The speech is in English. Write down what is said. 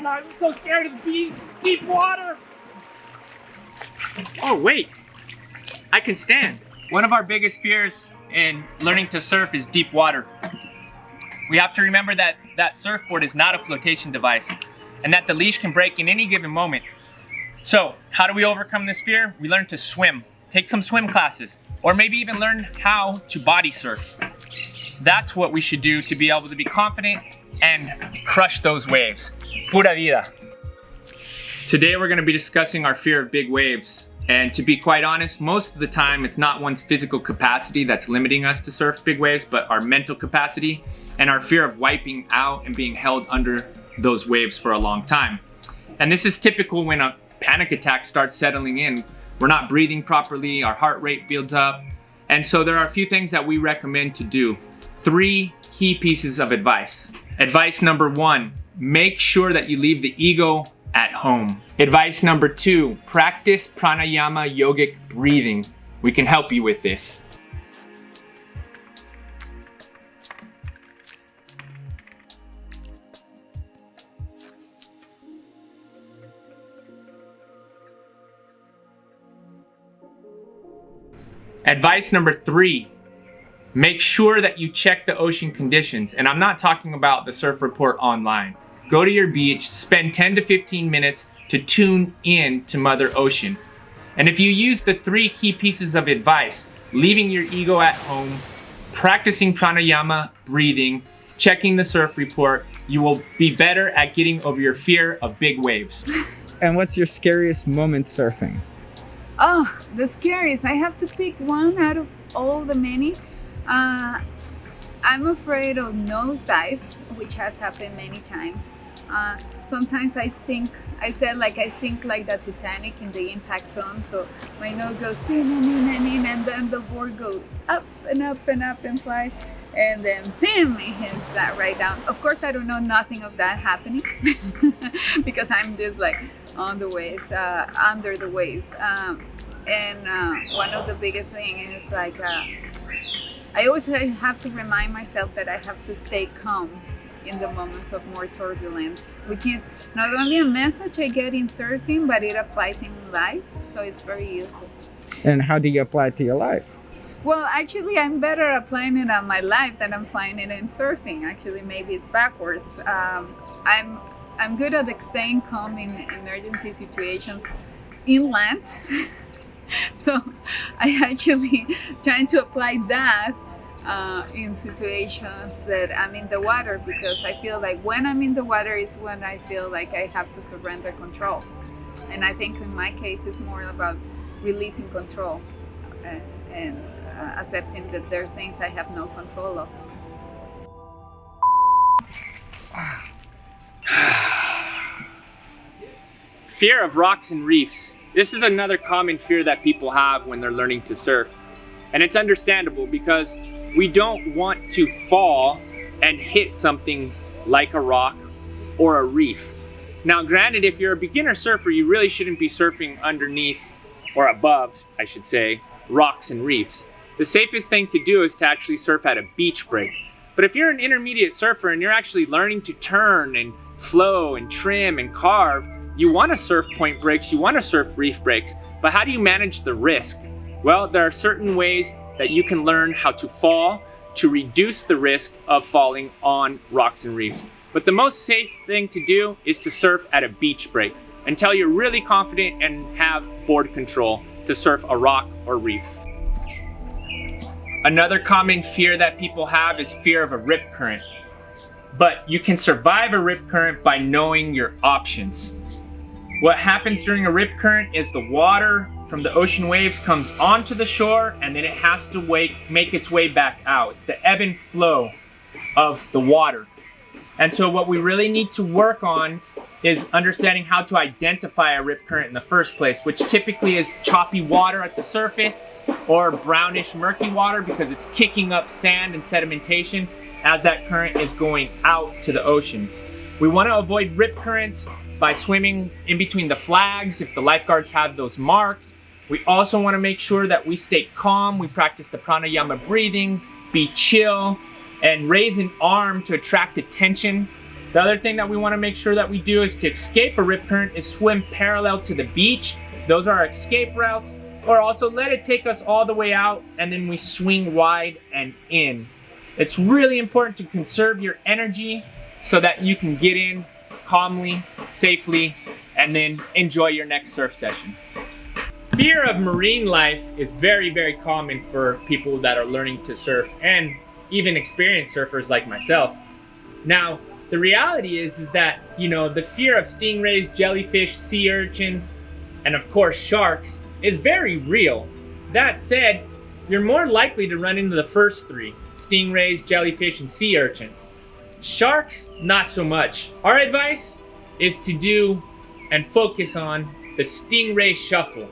I'm so scared of deep water. Oh wait, I can stand. One of our biggest fears in learning to surf is deep water. We have to remember that that surfboard is not a flotation device and that the leash can break in any given moment. So how do we overcome this fear? We learn to swim, take some swim classes, or maybe even learn how to body surf. That's what we should do to be able to be confident and crush those waves. Pura vida. Today we're going to be discussing our fear of big waves. And to be quite honest, most of the time it's not one's physical capacity that's limiting us to surf big waves, but our mental capacity and our fear of wiping out and being held under those waves for a long time. And this is typical when a panic attack starts settling in. We're not breathing properly, our heart rate builds up. And so there are a few things that we recommend to do. 3 key pieces of advice. Advice number 1, make sure that you leave the ego at home. Advice number 2, practice pranayama yogic breathing. We can help you with this. Advice number 3, make sure that you check the ocean conditions. And I'm not talking about the surf report online. Go to your beach, spend 10 to 15 minutes to tune in to Mother Ocean. And if you use the 3 key pieces of advice, leaving your ego at home, practicing pranayama breathing, checking the surf report, you will be better at getting over your fear of big waves. And what's your scariest moment surfing? Oh, the scariest. I have to pick one out of all the many. I'm afraid of nosedive, which has happened many times. Sometimes I sink like the Titanic in the impact zone. So my nose goes in and in and in, and then the board goes up and up and up and fly. And then bam, it hits that right down. Of course, I don't know nothing of that happening because I'm just like on the waves, under the waves. One of the biggest things is like, I always have to remind myself that I have to stay calm in the moments of more turbulence, which is not only a message I get in surfing, but it applies in life. So it's very useful. And how do you apply it to your life? Well, actually, I'm better applying it on my life than I'm applying it in surfing. Actually, maybe it's backwards. I'm good at staying calm in emergency situations inland. So I actually trying to apply that in situations that I'm in the water, because I feel like when I'm in the water is when I feel like I have to surrender control. And I think in my case, it's more about releasing control and accepting that there's things I have no control of. Fear of rocks and reefs. This is another common fear that people have when they're learning to surf. And it's understandable because we don't want to fall and hit something like a rock or a reef. Now, granted, if you're a beginner surfer, you really shouldn't be surfing underneath, or above, I should say, rocks and reefs. The safest thing to do is to actually surf at a beach break. But if you're an intermediate surfer and you're actually learning to turn and flow and trim and carve, you want to surf point breaks, you want to surf reef breaks, but how do you manage the risk? Well, there are certain ways that you can learn how to fall to reduce the risk of falling on rocks and reefs. But the most safe thing to do is to surf at a beach break until you're really confident and have board control to surf a rock or reef. Another common fear that people have is fear of a rip current. But you can survive a rip current by knowing your options. What happens during a rip current is the water from the ocean waves comes onto the shore and then it has to make its way back out. It's the ebb and flow of the water. And so what we really need to work on is understanding how to identify a rip current in the first place, which typically is choppy water at the surface or brownish murky water because it's kicking up sand and sedimentation as that current is going out to the ocean. We want to avoid rip currents by swimming in between the flags if the lifeguards have those marked. We also want to make sure that we stay calm. We practice the pranayama breathing, be chill, and raise an arm to attract attention. The other thing that we want to make sure that we do is to escape a rip current is swim parallel to the beach. Those are our escape routes. Or also let it take us all the way out and then we swing wide and in. It's really important to conserve your energy so that you can get in calmly, safely, and then enjoy your next surf session. Fear of marine life is very, very common for people that are learning to surf and even experienced surfers like myself. Now, the reality is that, you know, the fear of stingrays, jellyfish, sea urchins, and of course sharks is very real. That said, you're more likely to run into the first three, stingrays, jellyfish, and sea urchins. Sharks, not so much. Our advice is to do and focus on the stingray shuffle.